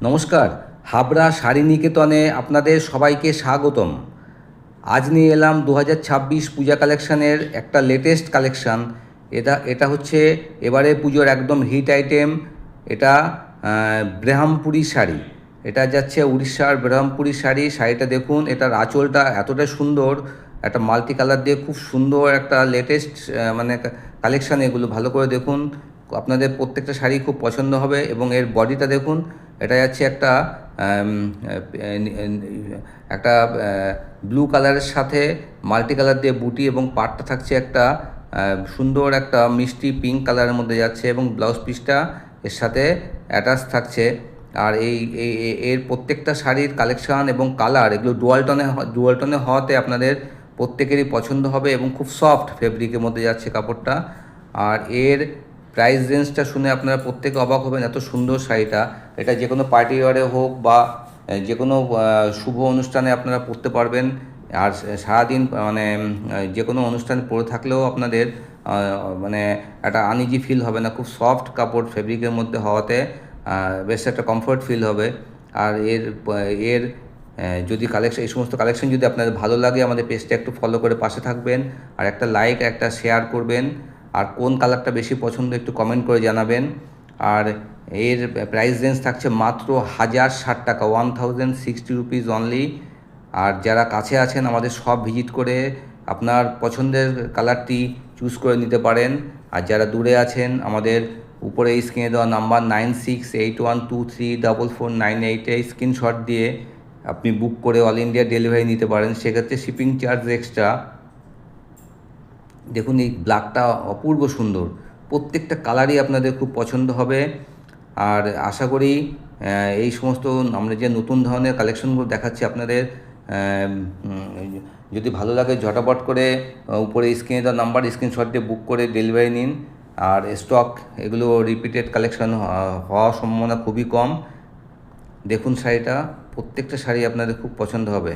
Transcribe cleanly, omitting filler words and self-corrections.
নমস্কার। হাবড়া শাড়ি নিকেতনে আপনাদের সবাইকে স্বাগতম। আজ নিয়ে এলাম 2026 পূজা কালেকশানের একটা লেটেস্ট কালেকশান। এটা হচ্ছে এবারে পুজোর একদম হিট আইটেম। এটা ব্রাহ্মপুরি শাড়ি। এটা যাচ্ছে উড়িষ্যার ব্রাহ্মপুরি শাড়ি। শাড়িটা দেখুন, এটার আঁচলটা এতটা সুন্দর, একটা মাল্টি কালার দিয়ে খুব সুন্দর একটা লেটেস্ট মানে কালেকশান। এগুলো ভালো করে দেখুন, আপনাদের প্রত্যেকটা শাড়ি খুব পছন্দ হবে। এবং এর বডিটা দেখুন, এটা যাচ্ছে একটা একটা ব্লু কালারের সাথে মাল্টি কালার দিয়ে বুটি, এবং পাড়টা থাকছে একটা সুন্দর একটা মিষ্টি পিঙ্ক কালারের মধ্যে যাচ্ছে, এবং ব্লাউজ পিসটা এর সাথে অ্যাটাচ থাকছে। আর এর প্রত্যেকটা শাড়ির কালেকশান এবং কালার এগুলো ডুয়াল টোনে হওয়াতে আপনাদের প্রত্যেকেরই পছন্দ হবে, এবং খুব সফট ফেব্রিকের মধ্যে যাচ্ছে কাপড়টা। আর এর প্রাইস রেঞ্জটা শুনে আপনারা প্রত্যেকে অবাক হবেন, এত সুন্দর শাড়িটা। এটা যে কোনো পার্টি ওয়ারে হোক বা যে কোনো শুভ অনুষ্ঠানে আপনারা পরতে পারবেন। আর সারাদিন মানে যে কোনো অনুষ্ঠানে পরে থাকলেও আপনাদের মানে একটা আনইজি ফিল হবে না। খুব সফট কাপড় ফেব্রিকের মধ্যে হওয়াতে বেশ একটা কমফোর্ট ফিল হবে। আর এর যদি এই সমস্ত কালেকশন যদি আপনাদের ভালো লাগে, আমাদের পেজটা একটু ফলো করে পাশে থাকবেন, আর একটা লাইক একটা শেয়ার করবেন। আর কোন কালারটা বেশি পছন্দ একটু কমেন্ট করে জানাবেন। আর এর প্রাইস রেঞ্জ থাকছে মাত্র 1060 টাকা, 1060 রুপিস অনলি। আর যারা কাছে আছেন আমাদের সব ভিজিট করে আপনার পছন্দের কালারটি চুজ করে নিতে পারেন। আর যারা দূরে আছেন, আমাদের উপরে স্ক্রিনে দেওয়া নাম্বার 9681234498 স্ক্রিনশট দিয়ে আপনি বুক করে অল ইন্ডিয়া ডেলিভারি নিতে পারেন। সেক্ষেত্রে শিপিং চার্জ এক্সট্রা। দেখুন, এই ব্ল্যাকটা অপূর্ব সুন্দর, প্রত্যেকটা কালারই আপনাদের খুব পছন্দ হবে। আর আশা করি এই সমস্ত আমরা যে নতুন ধরনের কালেকশনগুলো দেখাচ্ছি আপনাদের, যদি ভালো লাগে ঝটাপট করে উপরে স্ক্রিনে দেওয়া নাম্বার স্ক্রিনশট দিয়ে বুক করে ডেলিভারি নিন। আর স্টক এগুলো রিপিটেড কালেকশন হওয়ার সম্ভাবনা খুবই কম। দেখুন শাড়িটা, প্রত্যেকটা শাড়ি আপনাদের খুব পছন্দ হবে।